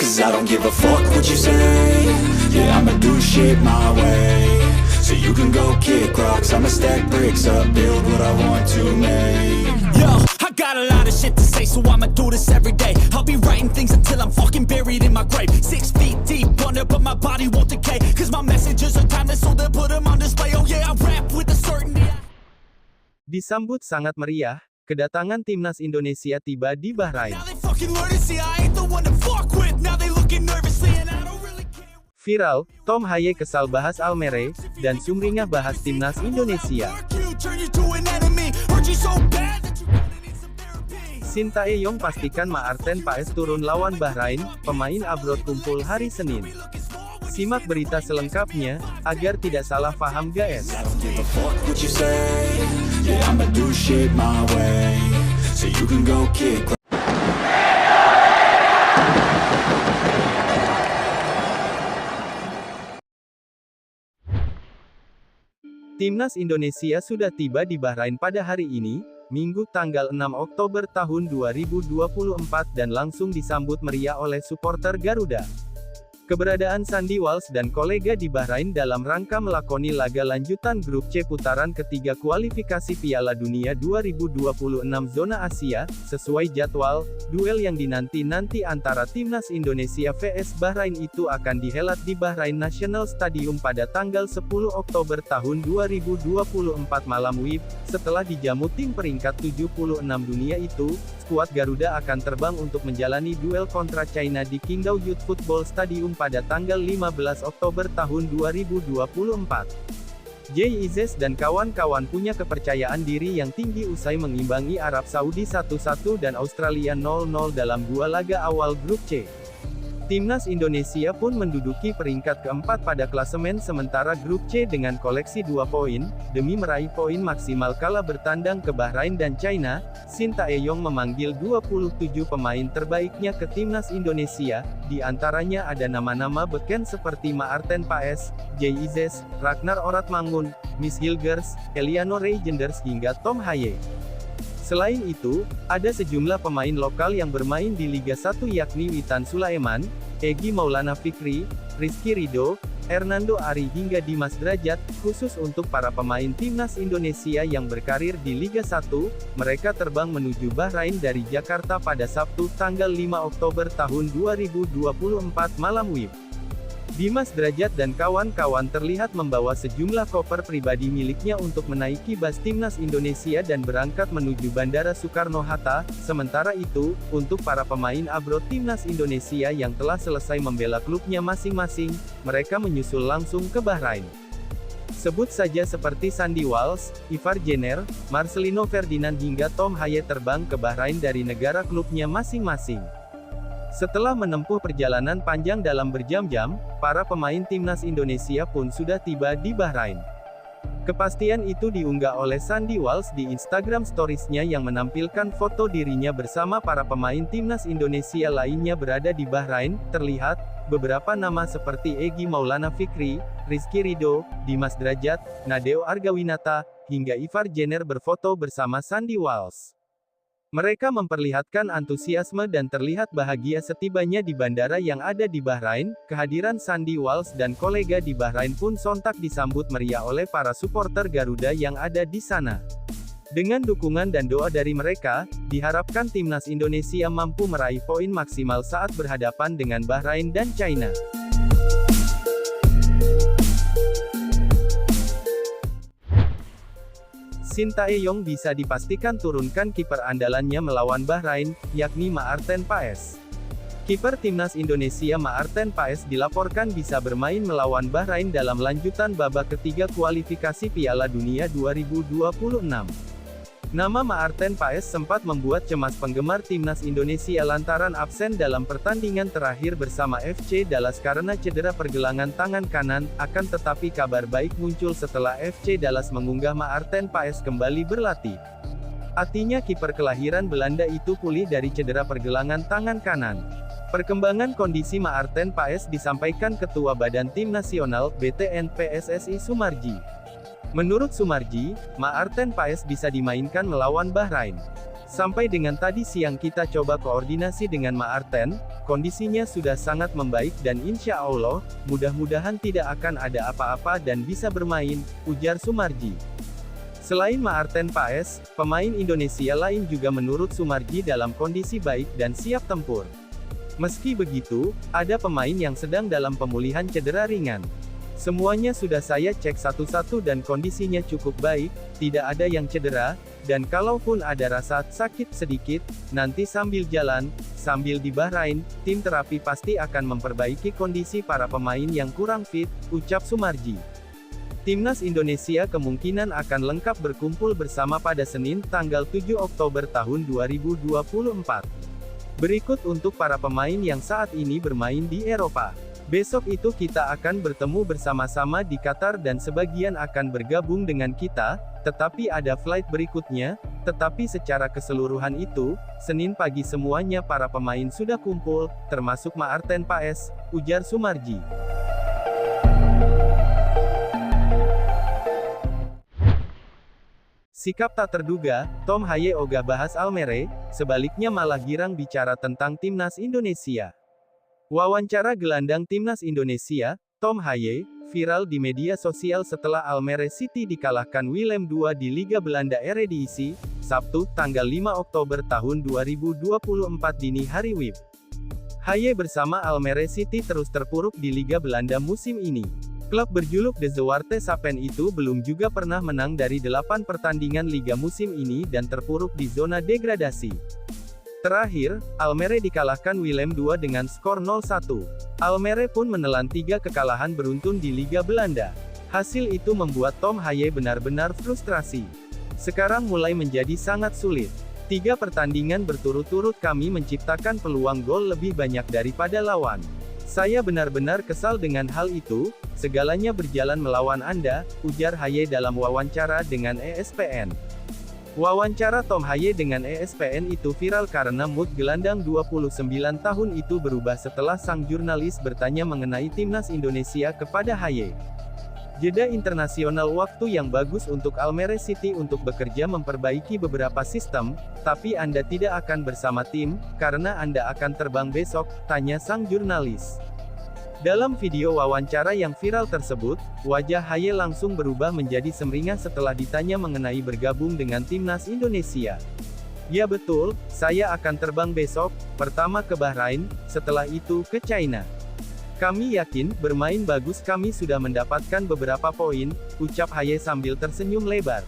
'Cause I don't give a fuck what you say. Yeah, I'ma do shit my way. So you can go kick rocks, I'ma stack bricks up, build what I want to make. Yo, I got a lot of shit to say, so I'ma do this every day. I'll be writing things until I'm fucking buried in my grave. 6 feet deep under, but my body won't decay. Cause my messages are timeless, so they'll put them on display. Oh yeah, I rap with a certainty. Disambut sangat meriah, kedatangan timnas Indonesia tiba di Bahrain. Now they fucking learn to see I ain't the one to fuck with. Now they looking nervously and I don't really care. Viral, Tom Haye kesal bahas Almere, dan Sumringah bahas timnas Indonesia. Fuck you, turn you to an enemy. Hurt you so bad that you gonna need some therapy. Sintayong pastikan Maarten Paes turun lawan Bahrain, pemain abroad kumpul hari Senin. Simak berita selengkapnya, agar tidak salah paham guys. I don't give a fuck what you say. Yeah, I'ma do shit my way. So you can go kick rocks. Timnas Indonesia sudah tiba di Bahrain pada hari ini, Minggu tanggal 6 Oktober tahun 2024 dan langsung disambut meriah oleh supporter Garuda. Keberadaan Sandy Walsh dan kolega di Bahrain dalam rangka melakoni laga lanjutan grup C putaran ketiga kualifikasi Piala Dunia 2026 zona Asia, sesuai jadwal, duel yang dinanti-nanti antara Timnas Indonesia vs Bahrain itu akan dihelat di Bahrain National Stadium pada tanggal 10 Oktober tahun 2024 malam WIB. Setelah dijamu tim peringkat 76 dunia itu, skuad Garuda akan terbang untuk menjalani duel kontra China di Qingdao Youth Football Stadium pada tanggal 15 Oktober tahun 2024. JIZES dan kawan-kawan punya kepercayaan diri yang tinggi usai mengimbangi Arab Saudi 1-1 dan Australia 0-0 dalam dua laga awal grup C. Timnas Indonesia pun menduduki peringkat keempat pada klasemen sementara grup C dengan koleksi 2 poin, demi meraih poin maksimal kala bertandang ke Bahrain dan China. Sintayong memanggil 27 pemain terbaiknya ke Timnas Indonesia, di antaranya ada nama-nama beken seperti Maarten Paes, JIZES, Ragnar Oratmangun, Miss Hilgers, Eliano Reijenders hingga Tom Haye. Selain itu, ada sejumlah pemain lokal yang bermain di Liga 1 yakni Witan Sulaiman, Egy Maulana Fikri, Rizky Ridho, Hernando Ari hingga Dimas Drajat. Khusus untuk para pemain Timnas Indonesia yang berkarir di Liga 1, mereka terbang menuju Bahrain dari Jakarta pada Sabtu tanggal 5 Oktober tahun 2024 malam WIB. Dimas Drajat dan kawan-kawan terlihat membawa sejumlah koper pribadi miliknya untuk menaiki bus Timnas Indonesia dan berangkat menuju Bandara Soekarno-Hatta. Sementara itu, untuk para pemain abroad Timnas Indonesia yang telah selesai membela klubnya masing-masing, mereka menyusul langsung ke Bahrain. Sebut saja seperti Sandy Walsh, Ivar Jenner, Marcelino Ferdinand hingga Tom Haye terbang ke Bahrain dari negara klubnya masing-masing. Setelah menempuh perjalanan panjang dalam berjam-jam, para pemain Timnas Indonesia pun sudah tiba di Bahrain. Kepastian itu diunggah oleh Sandy Walsh di Instagram Stories-nya yang menampilkan foto dirinya bersama para pemain Timnas Indonesia lainnya berada di Bahrain. Terlihat, beberapa nama seperti Egy Maulana Fikri, Rizky Ridho, Dimas Drajat, Nadeo Argawinata, hingga Ivar Jenner berfoto bersama Sandy Walsh. Mereka memperlihatkan antusiasme dan terlihat bahagia setibanya di bandara yang ada di Bahrain. Kehadiran Sandy Walsh dan kolega di Bahrain pun sontak disambut meriah oleh para supporter Garuda yang ada di sana. Dengan dukungan dan doa dari mereka, diharapkan Timnas Indonesia mampu meraih poin maksimal saat berhadapan dengan Bahrain dan China. Sintayong bisa dipastikan turunkan kiper andalannya melawan Bahrain, yakni Maarten Paes. Kiper Timnas Indonesia Maarten Paes dilaporkan bisa bermain melawan Bahrain dalam lanjutan babak ketiga kualifikasi Piala Dunia 2026. Nama Maarten Paes sempat membuat cemas penggemar Timnas Indonesia lantaran absen dalam pertandingan terakhir bersama FC Dallas karena cedera pergelangan tangan kanan. Akan tetapi kabar baik muncul setelah FC Dallas mengunggah Maarten Paes kembali berlatih. Artinya kiper kelahiran Belanda itu pulih dari cedera pergelangan tangan kanan. Perkembangan kondisi Maarten Paes disampaikan Ketua Badan Tim Nasional (BTN) PSSI Sumarji. Menurut Sumarji, Maarten Paes bisa dimainkan melawan Bahrain. Sampai dengan tadi siang kita coba koordinasi dengan Maarten, kondisinya sudah sangat membaik dan insya Allah, mudah-mudahan tidak akan ada apa-apa dan bisa bermain, ujar Sumarji. Selain Maarten Paes, pemain Indonesia lain juga menurut Sumarji dalam kondisi baik dan siap tempur. Meski begitu, ada pemain yang sedang dalam pemulihan cedera ringan. Semuanya sudah saya cek satu-satu dan kondisinya cukup baik, tidak ada yang cedera, dan kalaupun ada rasa sakit sedikit, nanti sambil jalan, sambil di Bahrain, tim terapi pasti akan memperbaiki kondisi para pemain yang kurang fit, ucap Sumarji. Timnas Indonesia kemungkinan akan lengkap berkumpul bersama pada Senin tanggal 7 Oktober tahun 2024. Berikut untuk para pemain yang saat ini bermain di Eropa. Besok itu kita akan bertemu bersama-sama di Qatar dan sebagian akan bergabung dengan kita, tetapi ada flight berikutnya, tetapi secara keseluruhan itu, Senin pagi semuanya para pemain sudah kumpul, termasuk Maarten Paes, ujar Sumarji. Sikap tak terduga, Tom Haye ogah bahas Almere, sebaliknya malah girang bicara tentang Timnas Indonesia. Wawancara gelandang Timnas Indonesia, Tom Haye, viral di media sosial setelah Almere City dikalahkan Willem II di Liga Belanda Eredivisie, Sabtu, tanggal 5 Oktober tahun 2024 dini hari WIB. Haye bersama Almere City terus terpuruk di Liga Belanda musim ini. Klub berjuluk De Zwarte Sapen itu belum juga pernah menang dari 8 pertandingan Liga musim ini dan terpuruk di zona degradasi. Terakhir, Almere dikalahkan Willem II dengan skor 0-1. Almere pun menelan 3 kekalahan beruntun di Liga Belanda. Hasil itu membuat Tom Haye benar-benar frustrasi. Sekarang mulai menjadi sangat sulit. 3 pertandingan berturut-turut kami menciptakan peluang gol lebih banyak daripada lawan. Saya benar-benar kesal dengan hal itu, segalanya berjalan melawan Anda, ujar Haye dalam wawancara dengan ESPN. Wawancara Tom Haye dengan ESPN itu viral karena mood gelandang 29 tahun itu berubah setelah sang jurnalis bertanya mengenai Timnas Indonesia kepada Haye. Jeda internasional waktu yang bagus untuk Almere City untuk bekerja memperbaiki beberapa sistem, tapi Anda tidak akan bersama tim, karena Anda akan terbang besok, tanya sang jurnalis. Dalam video wawancara yang viral tersebut, wajah Haye langsung berubah menjadi sumringah setelah ditanya mengenai bergabung dengan Timnas Indonesia. Ya betul, saya akan terbang besok, pertama ke Bahrain, setelah itu ke China. Kami yakin, bermain bagus kami sudah mendapatkan beberapa poin, ucap Haye sambil tersenyum lebar.